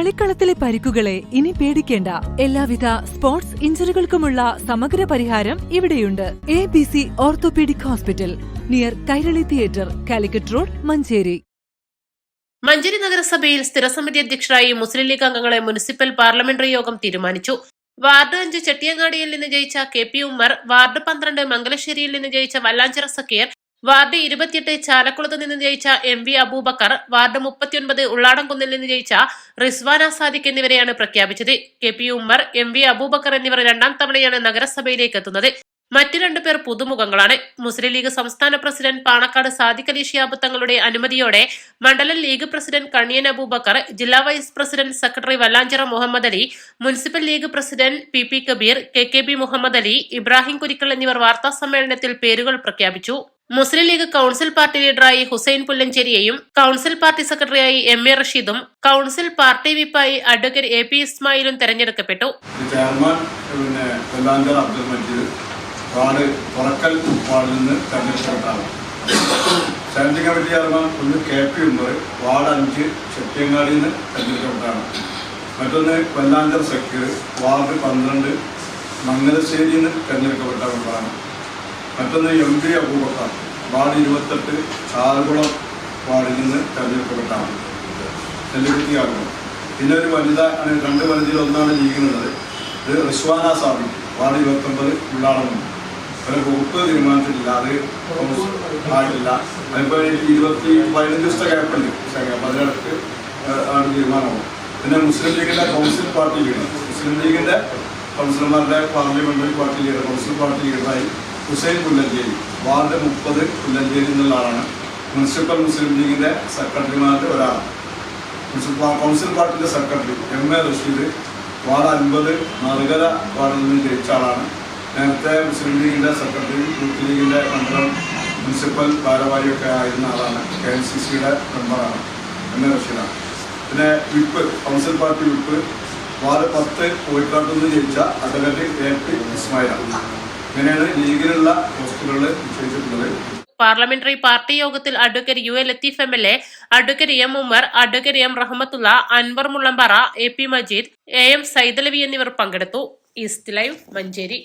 കളിക്കളത്തിലെ പരിക്കുകളെ ഇനി പേടിക്കേണ്ട. എല്ലാവിധ സ്പോർട്സ് ഇഞ്ചുറികൾക്കുമുള്ള സമഗ്ര പരിഹാരം ഇവിടെയുണ്ട്. ABC orthopaedic hospital, near Kairali theatre, Calicut road, Manjeri. Manjeri നഗരസഭയിൽ സ്ഥിരസമിതി അധ്യക്ഷരായി മുസ്ലിം ലീഗ് അംഗങ്ങളെ മുനിസിപ്പൽ പാർലമെന്ററി യോഗം തീരുമാനിച്ചു. വാർഡ് 5 ചെട്ടിയങ്ങാടിയിൽ നിന്ന് ജയിച്ച KP ഉമ്മർ, വാർഡ് 12 മംഗലശ്ശേരിയിൽ നിന്ന് ജയിച്ച വല്ലാഞ്ചിറ സക്കീർ, വാർഡ് 28 ചാലക്കുളത്ത് നിന്ന് ജയിച്ച MV അബൂബക്കർ, വാർഡ് 39 ഉള്ളാടംകുന്നിൽ നിന്ന് ജയിച്ച റിസ്വാന സാദിഖ് എന്നിവരെയാണ് പ്രഖ്യാപിച്ചത്. KP ഉമ്മർ, MV അബൂബക്കർ എന്നിവർ രണ്ടാം തവണയാണ് നഗരസഭയിലേക്ക് എത്തുന്നത്. മറ്റു 2 പേർ പുതുമുഖങ്ങളാണ്. മുസ്ലിം ലീഗ് സംസ്ഥാന പ്രസിഡന്റ് പാണക്കാട് സാദിഖ് അലി ശിഹാബ് തങ്ങളുടെ അനുമതിയോടെ മണ്ഡലം ലീഗ് പ്രസിഡന്റ് കണിയൻ അബൂബക്കർ, ജില്ലാ vice president secretary Vallanchira Muhammad Ali, municipal League president PP Kabeer, KKB Muhammad Ali, Ibrahim Kurikkal എന്നിവർ വാർത്താ സമ്മേളനത്തിൽ പേരുകൾ പ്രഖ്യാപിച്ചു. മുസ്ലിം ലീഗ് കൌൺസിൽ പാർട്ടി ലീഡറായി ഹുസൈൻ പുല്ലഞ്ചേരിയെയും കൌൺസിൽ പാർട്ടി സെക്രട്ടറിയായി MA റഷീദും കൌൺസിൽ പാർട്ടി വിപ്പായി അഡ്വക്കേറ്റ് AP ഇസ്മായിലും തെരഞ്ഞെടുക്കപ്പെട്ടു. വാർഡ് തുറക്കൽ വാർഡിൽ നിന്ന് തെരഞ്ഞെടുക്കപ്പെട്ടാണ്. സ്റ്റാൻഡിംഗ് കമ്മിറ്റി ചെയർമാൻ ഒന്ന് KP ഉമ്മർ, വാർഡ് 5 ചെട്ടിയങ്ങാടിയിൽ നിന്ന് തെരഞ്ഞെടുക്കപ്പെട്ടാണ്. മറ്റൊന്ന് വല്ലാഞ്ചിറ സക്കീർ, വാർഡ് 12 മംഗലശ്ശേരിയിൽ നിന്ന് തെരഞ്ഞെടുക്കപ്പെട്ട മെമ്പറാണ്. മറ്റൊന്ന് MV അബൂബക്കർ, വാർഡ് 28 ചാലക്കുളം വാർഡിൽ നിന്ന് തെരഞ്ഞെടുക്കപ്പെട്ടാണ്. തെരഞ്ഞെടുക്കുകയാകുന്നു. പിന്നെ ഒരു വനിത ആണ്, 2 വനിതയിൽ ഒന്നാണ് ലീഗിനുള്ളത്. ഇത് റിസ്വാന സാദിഖ്, വാർഡ് 29 ഉള്ളാടംകുന്ന്. ഒരു വകുപ്പ് തീരുമാനിച്ചിട്ടില്ല, അത് ആയിട്ടില്ല. അതിപ്പോൾ 15 ദിവസത്തെ ഗ്യാപ്പുണ്ട്. അതിനടുത്ത് ആണ് തീരുമാനമാവും. പിന്നെ മുസ്ലിം ലീഗിൻ്റെ കൗൺസിൽ പാർട്ടി ലീഡർ, മുസ്ലിം ലീഗിൻ്റെ കൗൺസിലർമാരുടെ parliamentary party leader, council party ലീഡറായി ഹുസൈൻ പുല്ലഞ്ചേരി, വാർഡ് 30 പുല്ലഞ്ചേരി എന്നുള്ള ആളാണ്. മുനിസിപ്പൽ മുസ്ലിം ലീഗിൻ്റെ സെക്രട്ടറിമാരുടെ ഒരാളാണ്. കൗൺസിൽ പാർട്ടിൻ്റെ secretary MA Rasheed, ward 50 Marukara വാർഡിൽ നിന്ന് ജയിച്ച ആളാണ്. നേരത്തെ മുസ്ലിം ലീഗിൻ്റെ സെക്രട്ടറി, യൂത്ത് ലീഗിൻ്റെ മണ്ഡലം മുനിസിപ്പൽ ഭാരവാഹിയൊക്കെ ആയിരുന്ന ആളാണ്. KNCCയുടെ മെമ്പറാണ്. MA റഷീദാണ്. പിന്നെ whip, council party whip, ward 10 കോഴിക്കോട്ട് നിന്ന് ജയിച്ച അഡ്വക്കേറ്റ് AP ഇസ്മായിലാണ്. ഇങ്ങനെയാണ് ലീഗിലുള്ള പോസ്റ്റുകൾ നിശ്ചയിച്ചിട്ടുള്ളത്. പാർലമെന്ററി പാർട്ടി യോഗത്തിൽ advocate UA Latheef MLA, advocate M Ummer, advocate M Rahmathulla, Anwar Mullambara, AP Majeed, AM Saidalavi എന്നിവർ പങ്കെടുത്തു. East Live, Manjeri.